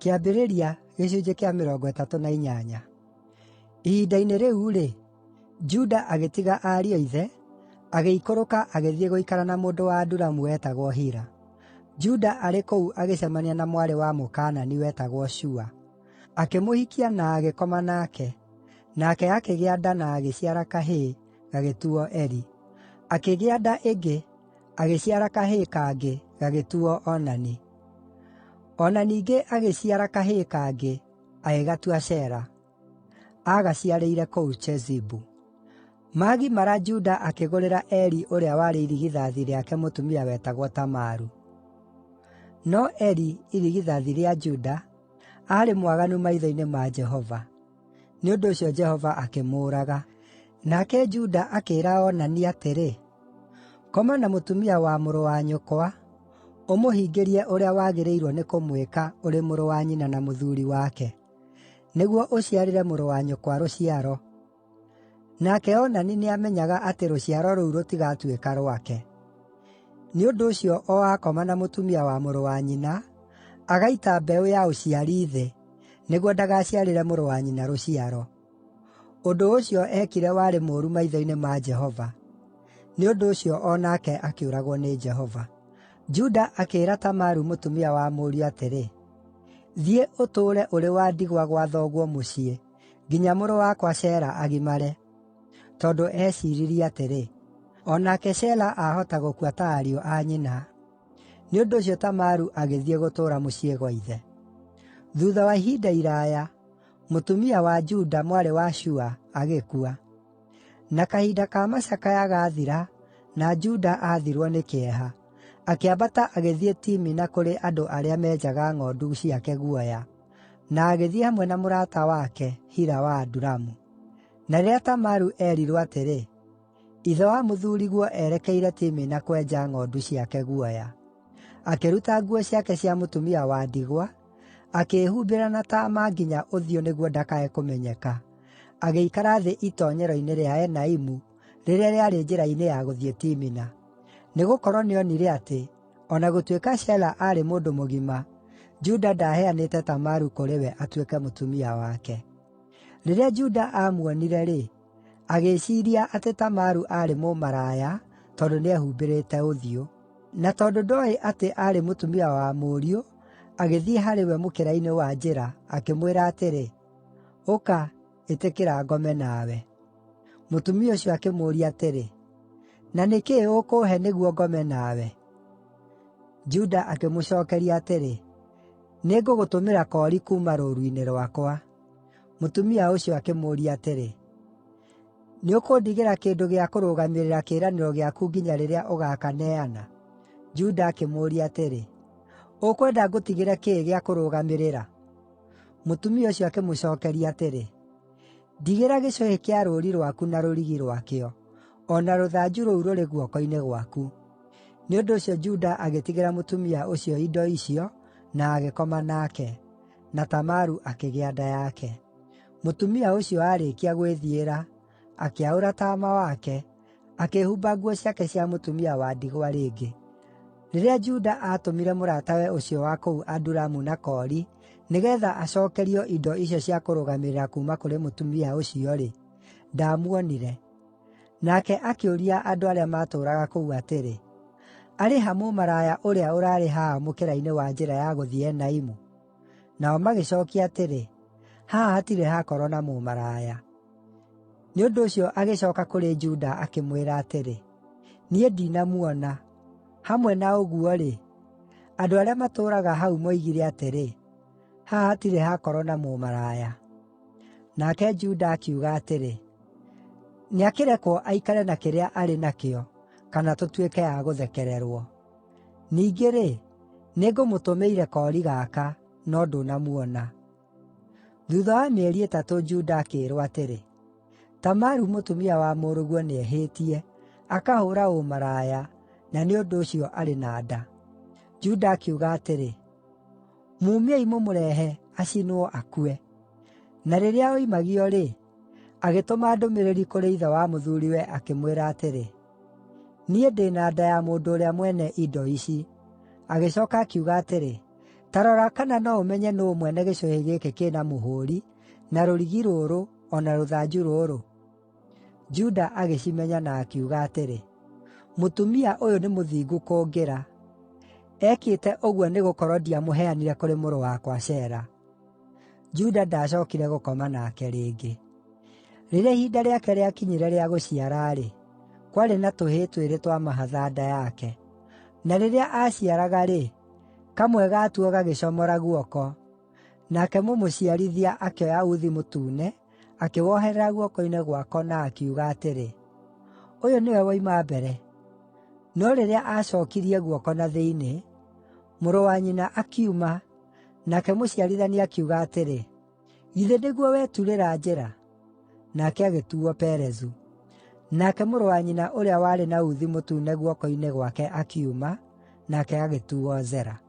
Kĩambĩrĩria gĩcunjĩ kĩa 38. Ihinda-inĩ rĩu-rĩ, Juda agĩtiga ariũ a ithe, agĩikũrũka agĩthiĩ gũikara na mũndũ wa Adulamu wetagwo Hira. Juda arĩ kũu agĩcemania na mwarĩ wa Mũkaanani wetagwo Shua. Akĩmũhikia na agĩkoma nake, nake akĩgĩa nda na agĩciara kahĩĩ, gagĩtuuo Eri. Akĩgĩa nda ĩngĩ, agĩciara kahĩĩ kangĩ, gagĩtuuo Onani. O na ningĩ agĩciara kahĩĩ kangĩ, agĩgatua Shela. Aagaciarĩire kũu Chezibu. Magimara Juda akĩgũrĩra Eri ũrĩa warĩ irigithathi rĩake mũtumia wetagwo Tamaru. No Eri, irigithathi rĩa Juda, aarĩ mwaganu maitho-inĩ ma Jehova. Nĩ ũndũ ũcio Jehova akĩmũũraga. Nake Juda akĩĩra Onani atĩrĩ, “Koma na mũtumia wa mũrũ wa nyũkwa, ũmũhingĩrie ũrĩa wagĩrĩirwo nĩ kũmwĩka ũrĩ mũrũ wa nyina na mũthuuri wake, nĩguo ũciarĩre mũrũ wa nyũkwa rũciaro.” Nake Onani nĩamenyaga atĩ rũciaro rũu rũtigatuĩka rwake. Nĩ ũndũ ũcio o akoma na mũtumia wa mũrũ wa nyina, agaita mbeũ ya ũciari thĩ, nĩguo ndagaciarĩre mũrũ wa nyina rũciaro. Ũndũ ũcio eekire warĩ mũũru maitho-inĩ ma Jehova. Nĩ ũndũ ũcio o nake akĩũragwo nĩ Jehova. Juda akĩĩra Tamaru mũtumia wa mũriũ atĩrĩ, “Thiĩ ũtũũre ũrĩ wa ndigwa gwa thoguo mũciĩ, nginya mũrũ wakwa Shela agimare.” Tondũ eeciiririe atĩrĩ, “O nake Shela aahota gũkua ta ariũ a nyina.” Nĩ ũndũ ũcio Tamaru agĩthiĩ gũtũũra mũciĩ gwa ithe. Thuutha wa ihinda iraaya, mũtumia wa Juda, mwarĩ wa Shua, agĩkua. Na kahinda ka macakaya gathira, na Juda aathirwo nĩ kĩeha, akĩambata agĩthiĩ Timina kũrĩ andũ arĩa menjaga ng'ondu ciake guoya, na agĩthiĩ hamwe na mũrata wake, Hira wa Adulamu. Na rĩrĩa Tamaru eerirwo atĩrĩ, “Ithe wa mũthuuriguo erekeire Timina kwenja ng'ondu ciake guoya,” akĩruta nguo ciake cia mũtumia wa ndigwa, akĩĩhumbĩra na taama nginya ũthiũ nĩguo ndakae kũmenyeka, agĩikara thĩ itoonyero-inĩ rĩa Enaimu rĩrĩa rĩarĩ njĩra-inĩ ya gũthiĩ Timina. Nĩgũkorwo nĩonire atĩ, o na gũtuĩka Shela aarĩ mũndũ mũgima, Juda ndaheanĩte Tamaru kũrĩ we atuĩke mũtumia wake. Rĩrĩa Juda aamuonire-rĩ, agĩĩciiria atĩ Tamaru aarĩ mũmaraya tondũ nĩehumbĩrĩte ũthiũ. Na tondũ ndooĩ atĩ aarĩ mũtumia wa mũriũ, agĩthiĩ harĩ we mũkĩra-inĩ wa njĩra, akĩmwĩra atĩrĩ, “Ũka, ĩtĩkĩra ngome nawe.” Mũtumia ũcio akĩmũũria atĩrĩ, “Na nĩ kĩĩ ũkũũhe nĩguo ngome nawe?” Juda akĩmũcookeria atĩrĩ, “Nĩngũgũtũmĩra koori kuuma rũũru-inĩ rwakwa.” Mũtumia ũcio akĩmũũria atĩrĩ, “Nĩũkũndigĩra kĩndũ gĩa kũrũgamĩrĩra kĩĩranĩro gĩaku nginya rĩrĩa ũgaakaneana?” Juda akĩmũũria atĩrĩ, “Ũkwenda ngũtigĩre kĩĩ gĩa kũrũgamĩrĩra?” Mũtumia ũcio akĩmũcookeria atĩrĩ, “Ndigĩra gĩcũhĩ kĩa rũũri rwaku na rũrigi rwakĩo, o na rũthanju rũu rũrĩ guoko-inĩ gwaku.” Nĩ ũndũ ũcio Juda agĩtigĩra mũtumia ũcio indo icio, na agĩkoma nake, na Tamaru akĩgĩa nda yake. Mũtumia ũcio aarĩkia gwĩthiĩra, akĩaũra taama wake, akĩĩhumba nguo ciake cia mũtumia wa ndigwa rĩngĩ. Rĩrĩa Juda aatũmire mũratawe ũcio wa kũu Adulamu na koori nĩgeetha acookerio indo icio cia kũrũgamĩrĩra kuuma kũrĩ mũtumia ũcio-rĩ, ndaamuonire. Nake akĩũria andũ arĩa maatũũraga kũu atĩrĩ, “Arĩ ha mũmaraya ũrĩa ũraarĩ haha mũkĩra-inĩ wa njĩra ya gũthiĩ Enaimu?” Nao magĩcookia atĩrĩ, “Haha hatirĩ hakorwo na mũmaraya.” Nĩ ũndũ ũcio agĩcooka kũrĩ Juda akĩmwĩra atĩrĩ, “Niĩ ndinamuona. Hamwe na ũguo-rĩ, andũ arĩa matũũraga hau moigire atĩrĩ, ‘Haha hatirĩ hakorwo na mũmaraya.’ ” Nake Juda akiuga atĩrĩ, “Nĩakĩrekwo aikare na kĩrĩa arĩ nakĩo, kana tũtuĩke a gũthekererwo. Ningĩ-rĩ, nĩngũmũtũmĩire koori gaka, no ndũnamuona.” Thuutha wa mĩeri ĩtatũ Juda akĩĩrwo atĩrĩ, “Tamaru mũtumia wa mũrũguo nĩehĩtie, akahũũra ũmaraya, na nĩ ũndũ ũcio arĩ na nda.” Juda akiuga atĩrĩ, “Mumiei mũmũrehe, acinwo akue.” Na rĩrĩa oimagio-rĩ, agĩtũma ndũmĩrĩri kũrĩ ithe wa mũthuuriwe akĩmwĩra atĩrĩ, “Niĩ ndĩ na nda ya mũndũ ũrĩa mwene indo ici.” Agĩcooka akiuga atĩrĩ, Ta rora kana no ũmenye nũũ mwene gĩcũhĩ gĩkĩ kĩna mũhũũri, na rũrigi rũrũ, o na rũthanju rũrũ?” Juda agĩcimenya na akiuga atĩrĩ, “Mũtumia ũyũ nĩ mũthingu kũngĩra. Ekĩte ũguo nĩgũkorwo ndiamũheanire kũrĩ mũrũ wakwa Shela.” Juda ndaacookire gũkoma nake rĩngĩ. Rĩrĩa ihinda rĩake rĩakinyire rĩa gũciara-rĩ, kwarĩ na tũhĩĩ twĩrĩ twa mahatha nda yake. Na rĩrĩa aaciaraga-rĩ, kamwe gatuo gagĩcomora guoko, nake mũmũciarithia akĩoya uthi mũtune, akĩwoherera guoko-inĩ gwako na akiuga atĩrĩ, “Ũyũ nĩwe woima mbere.” No rĩrĩa aacookirie guoko na thĩinĩ, mũrũ wa nyina akiuma, nake mũciarithania akiuga atĩrĩ, “Githĩ nĩguo weturĩra njĩra?” Nake agĩtuuo Perezu. Nake mũrũ wa nyina ũrĩa warĩ na uthi mũtune guoko-inĩ gwake akiuma, nake agĩtuuo Zera.